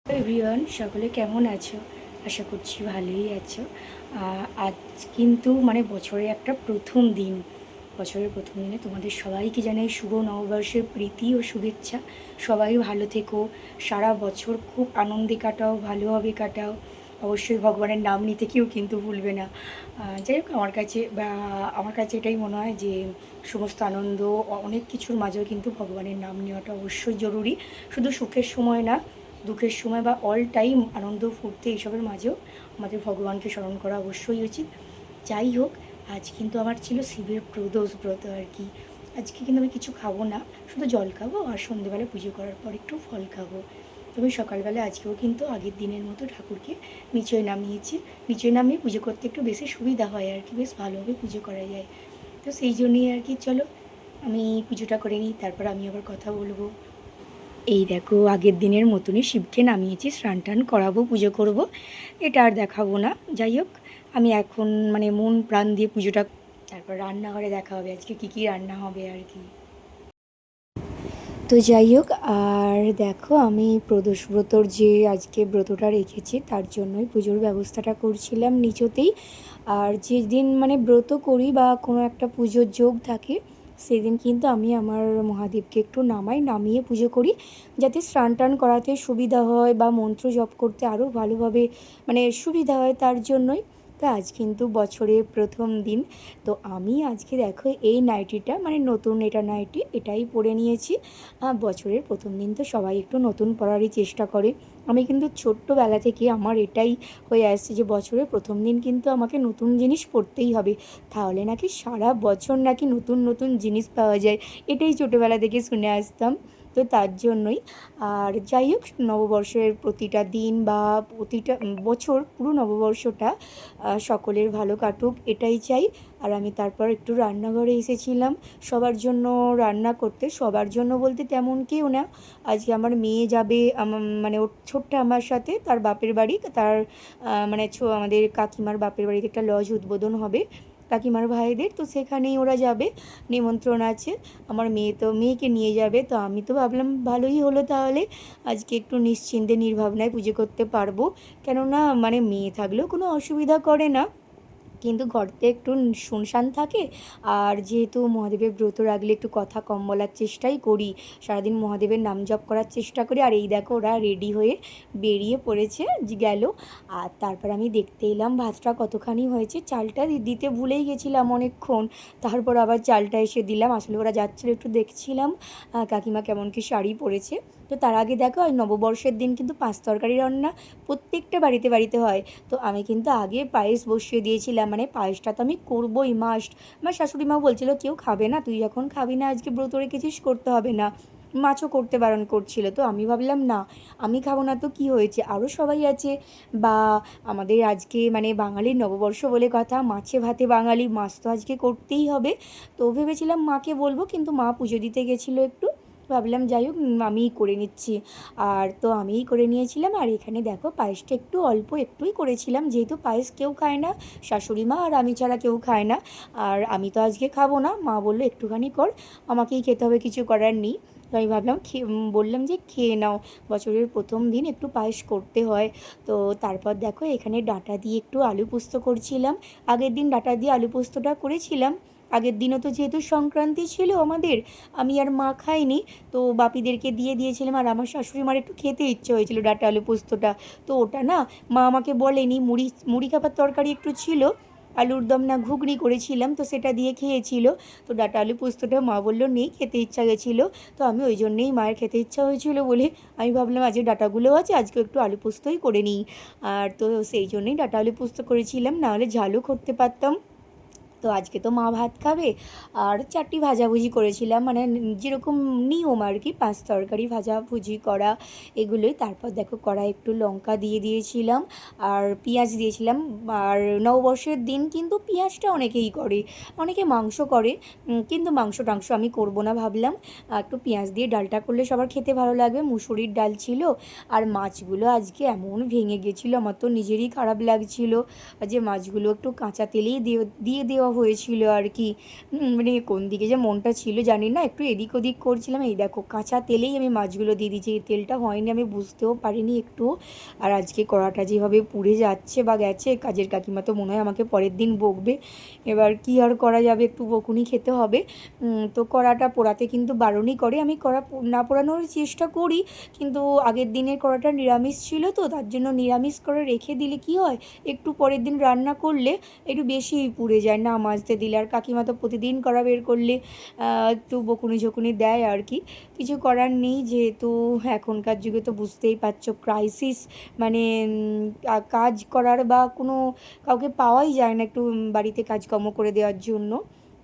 Everyone, সকলে কেমন আছো? আশা করছি ভালোই আছো। আজ কিন্তু বছরের একটা প্রথম দিন। বছরের প্রথম দিনে তোমাদের সবাইকে জানাই শুভ নববর্ষের প্রীতি ও শুভেচ্ছা। সবাই ভালো থেকো, সারা বছর খুব আনন্দে কাটাও, ভালোভাবে কাটাও। অবশ্যই ভগবানের নাম নিতে কেউ কিন্তু ভুলবে না। যাই হোক, আমার কাছে এটাই মনে হয় যে সমস্ত আনন্দ অনেক কিছুর মাঝেও কিন্তু ভগবানের নাম নেওয়াটা অবশ্যই জরুরি। শুধু সুখের সময় না, দুঃখের সময় বা অল টাইম আনন্দ ফুর্তি এইসবের মাঝেও আমাদের ভগবানকে স্মরণ করা অবশ্যই উচিত। যাই হোক, আজ কিন্তু আমার ছিল শিবের প্রদোষ ব্রত আর কি। আজকে কিন্তু আমি কিছু খাবো না, শুধু জল খাবো আর সন্ধেবেলা পুজো করার পর একটু ফল খাবো। তবে সকালবেলা আজকেও কিন্তু আগের দিনের মতো ঠাকুরকে নিচয় নামিয়েছি। নিচয় নামিয়ে পুজো করতে একটু বেশি সুবিধা হয় আর কি, বেশ ভালোভাবে পুজো করা যায়। তো সেই জন্যই আর কি, চলো আমি পুজোটা করে নিই, তারপর আমি আবার কথা বলবো। এই দেখো, আগের দিনের মতনই শিবকে নামিয়েছি, স্নান টান করাবো, পুজো করব, এটা আর দেখাবো না। যাই হোক, আমি এখন মন প্রাণ দিয়ে পুজোটা, তারপর রান্নাঘরে দেখা হবে আজকে কী কী রান্না হবে আর কি। তো যাই হোক, আর দেখো আমি প্রদোষ ব্রতর যে আজকে ব্রতটা রেখেছি তার জন্যই পুজোর ব্যবস্থাটা করছিলাম নিচতেই। আর যেদিন ব্রত করি বা কোনো একটা পুজোর যোগ থাকে, সেদিন কিন্তু আমি আমার মহাদেবকে একটু নামিয়ে পুজো করি, যাতে স্নান টান করাতে সুবিধা হয় বা মন্ত্র জপ করতে আরও ভালোভাবে সুবিধা হয়, তার জন্যই। তো আজ কিন্তু বছরের প্রথম দিন। তো আমি আজকে দেখো এই নাইটিটা নতুন এটা নাইটি, এটাই পরে নিয়েছি। বছরের প্রথম দিন তো সবাই একটু নতুন পরারই চেষ্টা করে। আমি কিন্তু ছোট্টবেলা থেকে আমার এটাই হয়ে আসছে যে বছরের প্রথম দিন কিন্তু আমাকে নতুন জিনিস পরতেই হবে, তাহলে নাকি সারা বছর নাকি নতুন নতুন জিনিস পাওয়া যায়। এটাই ছোটোবেলা থেকে শুনে আসতাম। তো তার জন্যই। আর যাই হোক, নববর্ষের প্রতিটা দিন বা প্রতিটা বছর, পুরো নববর্ষটা সকলের ভালো কাটুক, এটাই চাই। আর আমি তারপর একটু রান্নাঘরে এসেছিলাম সবার জন্য রান্না করতে। সবার জন্য বলতে তেমন কেউ না, আজকে আমার মেয়ে যাবে ওর ছোট্ট আমার সাথে তার বাপের বাড়ি, তার আমাদের কাকিমার বাপের বাড়িতে একটা লজ উদ্বোধন হবে কাকিমার ভাইদের, তো সেখানেই ওরা যাবে, নিমন্ত্রণ আছে। আমার মেয়ে তো মেয়েকে নিয়ে যাবে, তো আমি তো ভাবলাম ভালোই হলো, তাহলে আজকে একটু নিশ্চিন্তে নির্ভাবনায় পুজো করতে পারবো। কেননা মেয়ে থাকলেও কোনো অসুবিধা করে না, কিন্তু ঘরতে একটু শুনশান থাকে। আর যেহেতু মহাদেবের ব্রত রাখলে একটু কথা কম বলার চেষ্টাই করি, সারাদিন মহাদেবের নাম জপ করার চেষ্টা করি। আর এই দেখো, ওরা রেডি হয়ে বেরিয়ে পড়েছে, গেল। আর তারপর আমি দেখতে এলাম ভাতটা কতখানি হয়েছে, চালটা দিতে ভুলেই গেছিলাম অনেকক্ষণ, তারপর আবার চালটা এসে দিলাম। আসলে ওরা যাচ্ছিলো, একটু দেখছিলাম কাকিমা কেমন কি শাড়ি পরেছে। তো তার আগে দেখো, ওই নববর্ষের দিন কিন্তু পাঁচ তরকারি রান্না প্রত্যেকটা বাড়িতে বাড়িতে হয়। তো আমি কিন্তু আগে পায়েস বসিয়ে দিয়েছিলাম, পায়েসটা তো আমি করবোই মাস্ট। আমার শাশুড়ি মাও বলছিল কেউ খাবে না, তুই যখন খাবি না, আজকে ব্রত রেখেছিস, করতে হবে না। মাছও করতে বারণ করছিল, তো আমি ভাবলাম না, আমি খাবো না তো কি হয়েছে, আরও সবাই আছে। বা আমাদের আজকে বাঙালির নববর্ষ বলে কথা, মাছে ভাতে বাঙালি, মাছ তো আজকে করতেই হবে। তো ভেবেছিলাম মাকে বলবো, কিন্তু মা পুজো দিতে গেছিলো একটু, ভাবলাম যাই হোক আমিই করে নিচ্ছি। আর তো আমিই করে নিয়েছিলাম। আর এখানে দেখো, পায়েসটা একটু অল্প একটুই করেছিলাম, যেহেতু পায়েস কেউ খায় না, শাশুড়ি মা আর আমি ছাড়া কেউ খায় না। আর আমি তো আজকে খাবো না, মা বললো একটুখানি কর, আমাকেই খেতে হবে, কিছু করার নেই। তো আমি ভাবলাম বললাম যে খেয়ে নাও, বছরের প্রথম দিন একটু পায়েস করতে হয়। তো তারপর দেখো, এখানে ডাঁটা দিয়ে একটু আলু পোস্ত করছিলাম। আগের দিন ডাঁটা দিয়ে আলু পোস্তটা করেছিলাম, আগের দিনও তো যেহেতু সংক্রান্তি ছিল আমাদের, আমি আর মা খাইনি, তো বাপিদেরকে দিয়ে দিয়েছিলাম। আর আমার শাশুড়ি মার একটু খেতে ইচ্ছে হয়েছিল ডাঁটা আলু পোস্তটা, তো ওটা না মা আমাকে বলেনি, মুড়ি মুড়ি খাবার তরকারি একটু ছিল, আলুর দম না ঘুগনি করেছিলাম, তো সেটা দিয়ে খেয়েছিল। তো ডাঁটা আলু পোস্তটা মা বললো নেই, খেতে ইচ্ছা গেছিলো, তো আমি ওই জন্যেই, মায়ের খেতে ইচ্ছা হয়েছিল বলে আমি ভাবলাম আজকে ডাঁটাগুলো আছে, আজকে একটু আলু পোস্তই করে নিই। আর তো সেই জন্যেই ডাঁটা আলু পোস্ত করেছিলাম, নাহলে ঝালও করতে পারতাম। তো আজকে তো মা ভাত খাবে, আর চারটি ভাজাভুজি করেছিলাম, যেরকম নিয়ম আর কি, পাঁচ তরকারি ভাজাভুজি করা, এগুলোই। তারপর দেখো, কড়াই একটু লঙ্কা দিয়ে দিয়েছিলাম, আর পেঁয়াজ দিয়েছিলাম। আর নববর্ষের দিন কিন্তু পেঁয়াজটা অনেকেই করে, অনেকে মাংস করে, কিন্তু মাংস টাংস আমি করবো না, ভাবলাম একটু পেঁয়াজ দিয়ে ডালটা করলে সবার খেতে ভালো লাগবে। মুসুরির ডাল ছিল, আর মাছগুলো আজকে এমন ভেঙে গেছিলো, আমার তো নিজেরই খারাপ লাগছিল যে মাছগুলো একটু কাঁচা তেলেই দিয়ে দেওয়া হয়েছিল আর কি। মানে কোন দিকে যে মনটা ছিল জানি না, একটু এদিক ওদিক করছিলাম। এই দেখো কাঁচা তেলেই আমি মাছগুলো দিয়ে দিয়েছি, এই তেলটা হয়নি আমি বুঝতেও পারিনি একটু। আর আজকে কড়াটা যেভাবে পুড়ে যাচ্ছে বা গেছে, কাজের কাকিমা তো মনে হয় আমাকে পরের দিন বকবে। এবার কি আর করা যাবে, একটু বকুনি খেতে হবে। তো কড়াটা পোড়াতে কিন্তু বারণই করে, আমি কড়া না পোড়ানোর চেষ্টা করি, কিন্তু আগের দিনের কড়াটা নিরামিষ ছিল তো তার জন্য নিরামিষ করে রেখে দিলে কি হয়, একটু পরের দিন রান্না করলে একটু বেশি পুড়ে যায় না মাজতে দিলে। আর কাকিমা তো প্রতিদিন কড়া বের করলে একটু বকুনি ঝকুনি দেয় আর কি। কিছু করার নেই, যেহেতু এখনকার যুগে তো বুঝতেই পারছো ক্রাইসিস, মানে কাজ করার বা কোনো কাউকে পাওয়াই যায় না একটু বাড়িতে কাজকর্ম করে দেওয়ার জন্য।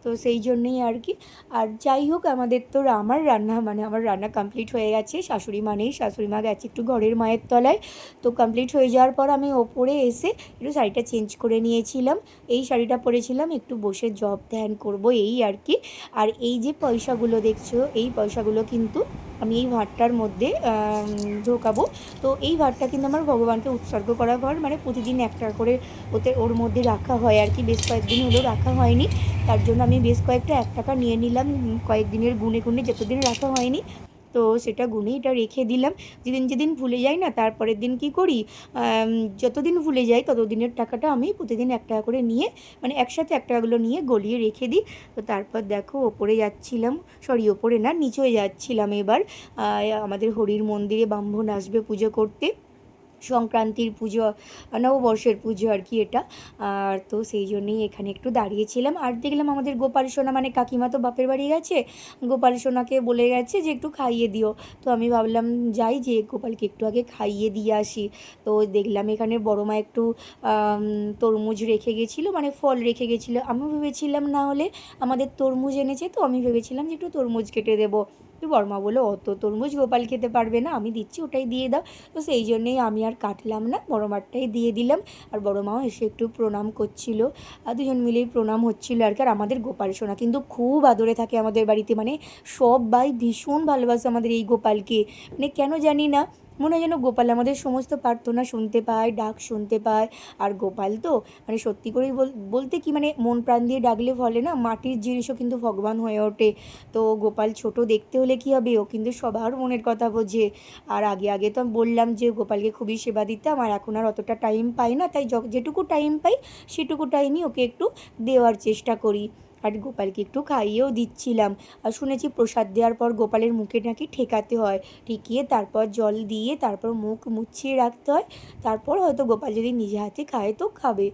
তো সেই জন্যেই আর কি। আর যাই হোক, আমাদের তো আমার রান্না কমপ্লিট হয়ে গেছে। শাশুড়ি মা গেছে একটু ঘরের মায়ের তলায়। তো কমপ্লিট হয়ে যাওয়ার পর আমি ওপরে এসে একটু শাড়িটা চেঞ্জ করে নিয়েছিলাম। এই শাড়িটা পরেছিলাম, একটু বসে জব ধ্যান করব এই আর কি। আর এই যে পয়সাগুলো দেখছো, এই পয়সাগুলো কিন্তু আমি এই ভাতটার মধ্যে ঢোকাবো। তো এই ভাতটা কিন্তু আমার ভগবানকে উৎসর্গ করা ঘর, মানে প্রতিদিন একটা করে ওর মধ্যে রাখা হয় আর কি। বেশ কয়েকদিন হলেও রাখা হয়নি, তার জন্য আমি বেশ কয়েকটা 1 টাকা নিয়ে নিলাম, কয়েকদিনের গুনে গুনে, যতদিন রাখা হয়নি তো সেটা গুনেই এটা রেখে দিলাম। যেদিন যেদিন ভুলে যাই না, তারপরের দিন কি করি, যতদিন ভুলে যাই ততদিনের টাকাটা আমি প্রতিদিন 1 টাকা করে নিয়ে, মানে একসাথে 1 টাকাগুলো নিয়ে গলিয়ে রেখে দিই। তো তারপর দেখো ওপরে যাচ্ছিলাম, ওপরে না নিচে যাচ্ছিলাম এবার। আমাদের হরির মন্দিরে ব্রাহ্মণ আসবে পুজো করতে, সংক্রান্তির পুজো, নববর্ষের পুজো আর কি এটা। আর তো সেই জন্যেই এখানে একটু দাঁড়িয়েছিলাম। আর দেখলাম আমাদের গোপাল সোনা, মানে কাকিমা তো বাপের বাড়ি গেছে, গোপাল সোনাকে বলে গেছে যে একটু খাইয়ে দিও। তো আমি ভাবলাম যাই, যে গোপালকে একটু আগে খাইয়ে দিয়ে আসি। তো দেখলাম এখানে বড় মা একটু তরমুজ রেখে গেছিলো, মানে ফল রেখে গেছিলো। আমিও ভেবেছিলাম, না হলে আমাদের তরমুজ এনেছে, তো আমি ভেবেছিলাম যে একটু তরমুজ কেটে দেবো। তো বড়মা বললো অত তরমুজ গোপাল খেতে পারবে না, আমি দিচ্ছি ওটাই দিয়ে দাও। তো সেই জন্যেই আমি আর কাটলাম না, বড় মারটাই দিয়ে দিলাম। আর বড় মাও এসে একটু প্রণাম করছিল, আর দুজন মিলেই প্রণাম হচ্ছিল আর কি। আর আমাদের গোপাল সোনা কিন্তু খুব আদরে থাকে আমাদের বাড়িতে, মানে সবাই ভীষণ ভালোবাসে আমাদের এই গোপালকে। মানে কেন জানি না, মনে হয় যেন গোপাল আমাদের সমস্ত প্রার্থনা শুনতে পায়, ডাক শুনতে পায়। আর গোপাল তো মানে সত্যি করেই বলতে কি, মানে মন প্রাণ দিয়ে ডাকলে ফলে না, মাটির জিনিসও কিন্তু ভগবান হয়ে ওঠে। তো গোপাল ছোট দেখতে হলে কী হবে, ও কিন্তু সবার মনের কথা বোঝে। আর আগে আগে তো আমি বললাম যে গোপালকে খুবই সেবা দিতাম, আর এখন আর অতটা টাইম পাই না, তাই যেটুকু টাইম পাই সেটুকু টাইমই ওকে একটু দেওয়ার চেষ্টা করি। আর গোপালকে একটু খাইয়েও দিচ্ছিলাম। আর শুনেছি প্রসাদ দেওয়ার পর গোপালের মুখে নাকি ঠেকাতে হয়, ঠেকিয়ে তারপর জল দিয়ে তারপর মুখ মুছিয়ে রাখতে হয়, তারপর হয়তো গোপাল যদি নিজে হাতে খায় তো খাবে।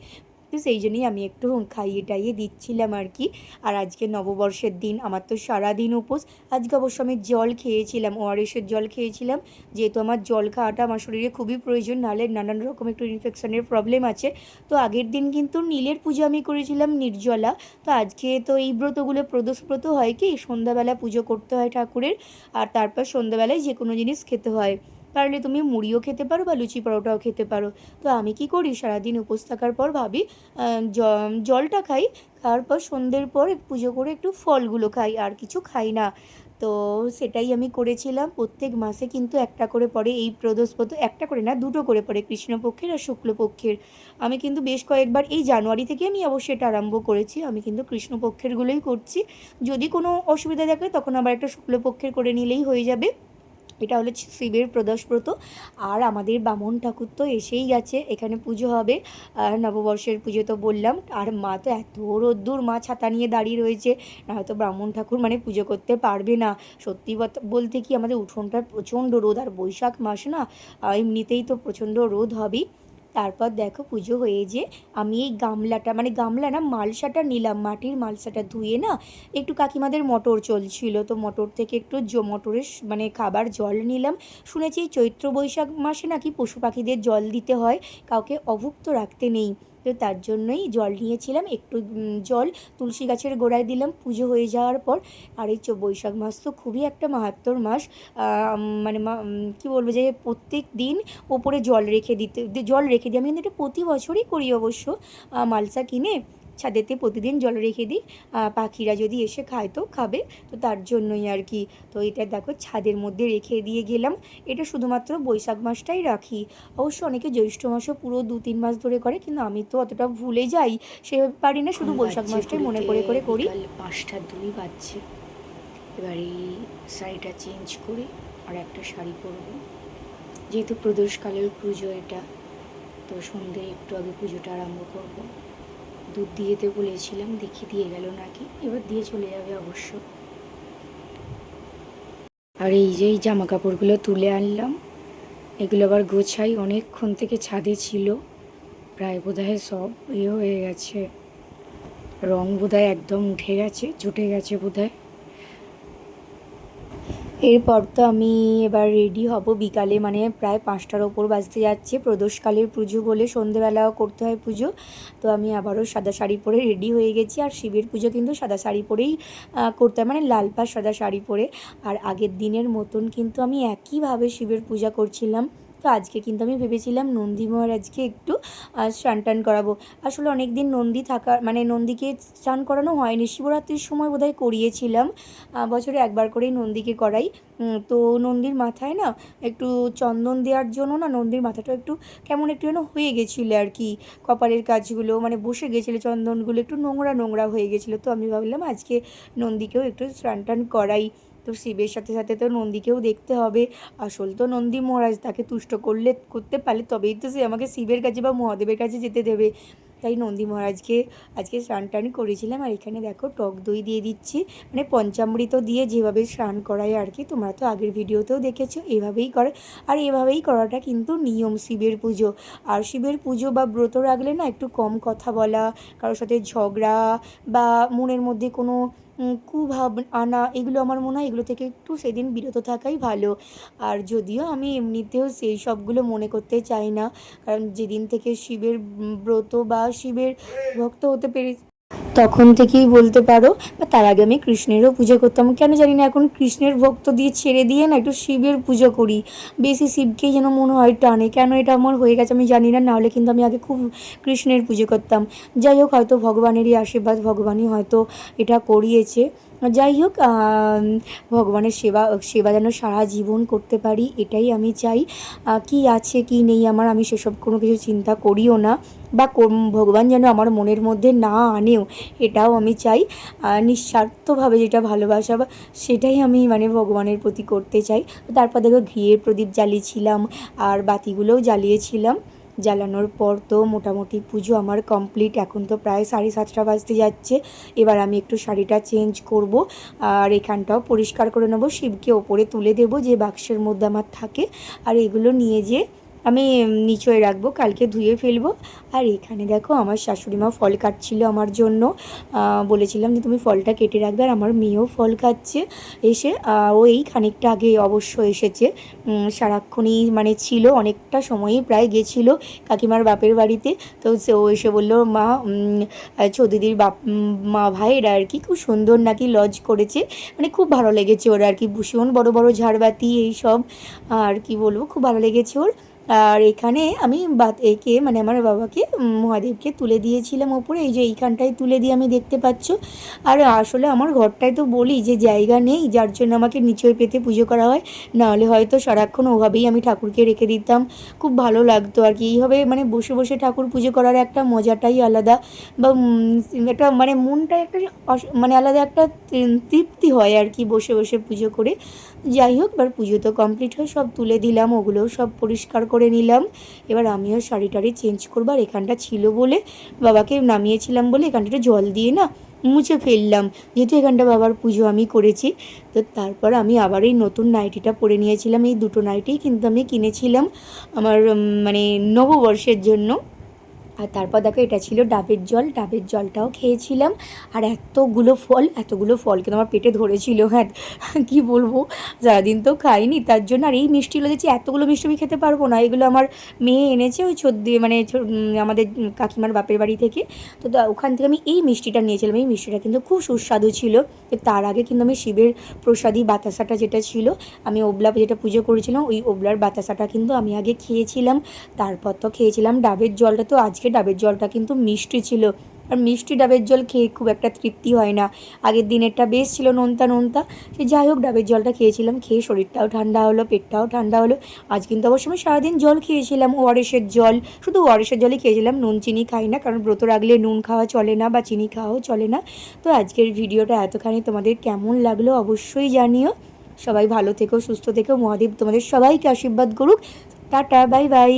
তো সেই জন্যই আমি একটু খাইয়ে টাইয়ে দিচ্ছিলাম আর কি। আর আজকে নববর্ষের দিন, আমার তো সারাদিন উপোস। আজকে অবশ্য আমি জল খেয়েছিলাম, ওআরএসের জল খেয়েছিলাম, যেহেতু আমার জল খাওয়াটা আমার শরীরে খুবই প্রয়োজন, নাহলে নানান রকম একটু ইনফেকশনের প্রবলেম আছে। তো আগের দিন কিন্তু নীলের পুজো আমি করেছিলাম নির্জলা। তো আজকে তো এই ব্রতগুলো প্রদোষ ব্রত হয় কি, সন্ধ্যাবেলা পুজো করতে হয় ঠাকুরের, আর তারপর সন্ধ্যাবেলায় যে কোনো জিনিস খেতে হয়। পারলে তুমি মুড়িও খেতে পারো বা লুচি পরোটাও খেতে পারো। তো আমি কি করি, সারাদিন উপোস থাকার পর ভাবি জলটা খাই, তারপর সন্ধ্যের পর পুজো করে একটু ফলগুলো খাই, আর কিছু খাই না। তো সেটাই আমি করেছিলাম। প্রত্যেক মাসে কিন্তু একটা করে পড়ে এই প্রদোষব্রত, একটা করে না, দুটো করে পড়ে, কৃষ্ণপক্ষের আর শুক্লপক্ষের। আমি কিন্তু বেশ কয়েকবার, এই জানুয়ারি থেকে আমি অবশ্যই এটা আরম্ভ করেছি, আমি কিন্তু কৃষ্ণপক্ষেরগুলোই করছি। যদি কোনো অসুবিধা থাকে তখন আবার একটা শুক্লপক্ষের করে নিলেই হয়ে যাবে। এটা হলো শিবের প্রদোষব্রত। আর আমাদের বামুন ঠাকুর তো এসেই গেছে, এখানে পুজো হবে, নববর্ষের পুজো তো বললাম। আর মা তো এত রোদ্দুর, মা ছাতা নিয়ে দাঁড়িয়ে রয়েছে, না হয়তো ব্রাহ্মণ ঠাকুর মানে পুজো করতে পারবে না। সত্যি বলতে কি, আমাদের উঠোনটার প্রচণ্ড রোদ, আর বৈশাখ মাস না, এমনিতেই তো প্রচণ্ড রোদ হবেই। তারপর দেখো পুজো হয়ে যে আমি এই গামলাটা, মানে গামলা না, মালসাটা নিলাম, মাটির মালসাটা ধুয়ে না, একটু কাকিমাদের মটর চলছিল, তো মটর থেকে একটু মটরের মানে খাবার জল নিলাম। শুনেছি চৈত্র বৈশাখ মাসে নাকি পশু পাখিদের জল দিতে হয়, কাউকে অভুক্ত রাখতে নেই। তো তার জন্যই জল নিয়েছিলাম একটু, জল তুলসী গাছের গোড়ায় দিলাম পুজো হয়ে যাওয়ার পর। আর এই বৈশাখ মাস তো খুবই একটা মাহাত্ম্যর মাস। মানে কী বলবো, যে প্রত্যেক দিন ওপরে জল রেখে দিই, আমি কিন্তু এটা প্রতি বছরই করি অবশ্য, মালসা কিনে। ছাদেতে প্রতিদিন জল রেখে দিই, পাখিরা যদি এসে খায় তো খাবে, তো তার জন্যই আর কি। তো এটা দেখো ছাদের মধ্যে রেখে দিয়ে গেলাম। এটা শুধুমাত্র বৈশাখ মাসটাই রাখি। অবশ্য অনেকে জ্যৈষ্ঠ মাসও পুরো 2-3 মাস ধরে করে, কিন্তু আমি তো অতটা ভুলে যাই, সেভাবে পারি না, শুধু বৈশাখ মাসটাই মনে করে করে করি। 5টা 2 বাজছে। এবার এই শাড়িটা চেঞ্জ করে আর একটা শাড়ি পরবো, যেহেতু প্রদোষকালের পুজো এটা, তো সন্ধ্যে একটু আগে পুজোটা আরম্ভ করব। দুধ দিয়ে যেতে বলেছিলাম, দেখি দিয়ে গেল নাকি, এবার দিয়ে চলে যাবে অবশ্য। আর এই যে এই জামা কাপড়গুলো তুলে আনলাম, এগুলো আবার গোছাই, অনেকক্ষণ থেকে ছাদে ছিল, প্রায় বোধহয় সব হয়ে গেছে, রং বোধহয় একদম উঠে গেছে, জুটে গেছে বোধহয়। এরপর তো আমি এবার রেডি হব বিকালে, মানে প্রায় 5টার ওপর বাজতে যাচ্ছে। প্রদোষকালের পুজো বলে সন্ধেবেলাও করতে হয় পুজো, তো আমি আবারও সাদা শাড়ি পরে রেডি হয়ে গেছি। আর শিবের পুজো কিন্তু সাদা শাড়ি পরেই করতে হয়, মানে লাল পাড় সাদা শাড়ি পরে। আর আগের দিনের মতন কিন্তু আমি একইভাবে শিবের পূজা করছিলাম। তো আজকে কিন্তু আমি ভেবেছিলাম নন্দী মহারাজকে একটু স্নান টান করাবো। আসলে অনেক দিন নন্দী থাকা, মানে নন্দীকে স্নান করানো হয়নি, শিবরাত্রির সময় বোধহয় করিয়েছিলাম, বছরে একবার করেই নন্দীকে করাই। তো নন্দীর মাথায় না একটু চন্দন দেওয়ার জন্য না নন্দীর মাথাটা একটু কেমন একটু যেন হয়ে গেছিলো আর কি, কপালের কাজগুলো মানে বসে গেছিলো, চন্দনগুলো একটু নোংরা নোংরা হয়ে গেছিলো। তো আমি ভাবলাম আজকে নন্দীকেও একটু স্নান টান করাই। তো শিবের সাথে সাথে তো নন্দীকেও দেখতে হবে, আসল তো নন্দী মহারাজ, তাকে তুষ্ট করতে পারলে তবেই তো সে আমাকে শিবের কাছে বা মহাদেবের কাছে যেতে দেবে। তাই নন্দী মহারাজকে আজকে স্নান টান করেছিলাম। আর এখানে দেখো টক দই দিয়ে দিচ্ছি, মানে পঞ্চামৃত দিয়ে যেভাবে স্নান করায় আর কি, তোমরা তো আগের ভিডিওতেও দেখেছো, এভাবেই করে। আর এভাবেই করাটা কিন্তু নিয়ম শিবের পুজো। আর শিবের পুজো বা ব্রত রাখলে না একটু কম কথা বলা, কারোর সাথে ঝগড়া বা মনের মধ্যে কোনো কুভাব আনা, এগুলো আমার মনে হয় এগুলো থেকে একটু সেদিন বিরত থাকাই ভালো। আর যদিও আমি এমনিতেও সেই সবগুলো মনে করতে চাই না, কারণ যেদিন থেকে শিবের ব্রত বা শিবের ভক্ত হতে পেরেছি তখন থেকেই বলতে পারো, বা তার আগে আমি কৃষ্ণেরও পুজো করতাম, কেন জানি না এখন কৃষ্ণের ভক্ত দিয়ে ছেড়ে দিয়ে না একটু শিবের পুজো করি, বেশি শিবকেই যেন মনে হয় টানে, কেন এটা আমার হয়ে গেছে আমি জানি না। নাহলে কিন্তু আমি আগে খুব কৃষ্ণের পুজো করতাম। যাই হোক, হয়তো ভগবানেরই আশীর্বাদ, ভগবানই হয়তো এটা করিয়েছে। যাই হোক, ভগবানের সেবা সেবা যেন সারা জীবন করতে পারি, এটাই আমি চাই। কি আছে কি নেই আমার, আমি সেসব কোনো কিছু চিন্তা করিও না, বা ভগবান যেন আমার মনের মধ্যে না আনেও, এটাও আমি চাই। নিঃস্বার্থভাবে যেটা ভালোবাসা বা সেটাই আমি মানে ভগবানের প্রতি করতে চাই। তারপর দেখো ঘিয়ের প্রদীপ জ্বালিয়েছিলাম আর বাতিগুলোও জ্বালিয়েছিলাম। জ্বালানোর পর তো মোটামুটি পুজো আমার কমপ্লিট, এখন তো প্রায় 7:30 বাজতে যাচ্ছে। এবার আমি একটু শাড়িটা চেঞ্জ করব, আর এখানটাও পরিষ্কার করে নেবো, শিবকে ওপরে তুলে দেবো যে বাক্সের মধ্যে আমার থাকে। আর এগুলো নিয়ে যেয়ে আমি নিচয়ে রাখবো, কালকে ধুয়ে ফেলবো। আর এখানে দেখো আমার শাশুড়ি মা ফল কাটছিল আমার জন্য, বলেছিলাম যে তুমি ফলটা কেটে রাখবে। আর আমার মেয়েও ফল কাটছে এসে, ও এই খানিকটা আগে অবশ্য এসেছে, সারাক্ষণই মানে ছিল, অনেকটা সময়ই প্রায় গেছিলো কাকিমার বাপের বাড়িতে। তো সে ও এসে বললো মা, চৌদিদির মা ভাইয়েরা আর কি খুব সুন্দর নাকি লজ করেছে, মানে খুব ভালো লেগেছে ওর আর কি, ভীষণ বড় বড় ঝাড়বাতি এইসব, আর কি বলবো, খুব ভালো লেগেছে ওর। আর এখানে আমি একে মানে আমার বাবাকে মহাদেবকে তুলে দিয়েছিলাম ওপরে, এই যে এইখানটায় তুলে দিয়ে আমি দেখতে পাচ্ছ। আর আসলে আমার ঘরটায় তো বলি যে জায়গা নেই, যার জন্য আমাকে নিচয় পেতে পুজো করা হয়, নাহলে হয়তো সারাক্ষণ ওভাবেই আমি ঠাকুরকে রেখে দিতাম, খুব ভালো লাগতো আর কি। এইভাবে মানে বসে বসে ঠাকুর পুজো করার একটা মজাটাই আলাদা, বা একটা মানে মনটা একটা মানে আলাদা একটা তৃপ্তি হয় আর কি বসে বসে পুজো করে। যাই হোক, এবার পুজো তো কমপ্লিট হয়ে সব তুলে দিলাম, ওগুলোও সব পরিষ্কার করে নিলাম। এবার আমিও শাড়ি টাড়ি চেঞ্জ করবো, আর এখানটা ছিল বলে বাবাকে নামিয়েছিলাম বলে এখানটা জল দিয়ে না মুছে ফেললাম, যেহেতু এখানটা বাবার পুজো আমি করেছি। তো তারপর আমি আবার এই নতুন নাইটিটা পরে নিয়েছিলাম, এই দুটো নাইটিই কিন্তু আমি কিনেছিলাম আমার মানে নববর্ষের জন্য। আর তারপর দেখো এটা ছিল ডাবের জল, ডাবের জলটাও খেয়েছিলাম। আর এতগুলো ফল কিন্তু আমার পেটে ধরেছিল, হ্যাঁ কী বলবো, সারাদিন তো খাইনি তার জন্য। আর এই মিষ্টিগুলো দেখছি, এতগুলো মিষ্টি আমি খেতে পারবো না, এগুলো আমার মেয়ে এনেছে ওই মানে আমাদের কাকিমার বাপের বাড়ি থেকে। তো ওখান থেকে আমি এই মিষ্টিটা নিয়েছিলাম, এই মিষ্টিটা কিন্তু খুব সুস্বাদু ছিল। তো তার আগে কিন্তু আমি শিবের প্রসাদী বাতাসাটা যেটা ছিল, আমি ওবলা যেটা পুজো করেছিলাম ওই ওবলার বাতাসাটা কিন্তু আমি আগে খেয়েছিলাম, তারপর তো খেয়েছিলাম ডাবের জলটা। তো আজকে ডাবের জলটা কিন্তু মিষ্টি ছিল, আর মিষ্টি ডাবের জল খেয়ে খুব একটা তৃপ্তি হয় না। আগের দিনেরটা বেশ ছিল নোনতা নোনতা, সে যাই হোক ডাবের জলটা খেয়েছিলাম, খেয়ে শরীরটাও ঠান্ডা হলো, পেটটাও ঠান্ডা হলো। আজ কিন্তু অবশ্য আমি সারাদিন জল খেয়েছিলাম, ওআরএসের জল, শুধু ওআরএসের জলই খেয়েছিলাম, নুন চিনি খাই না, কারণ ব্রত রাখলে নুন খাওয়া চলে না বা চিনি খাওয়াও চলে না। তো আজকের ভিডিওটা এতখানি, তোমাদের কেমন লাগলো অবশ্যই জানিও। সবাই ভালো থেকো, সুস্থ থেকো, মহাদেব তোমাদের সবাইকে আশীর্বাদ করুক। Tata, bye bye.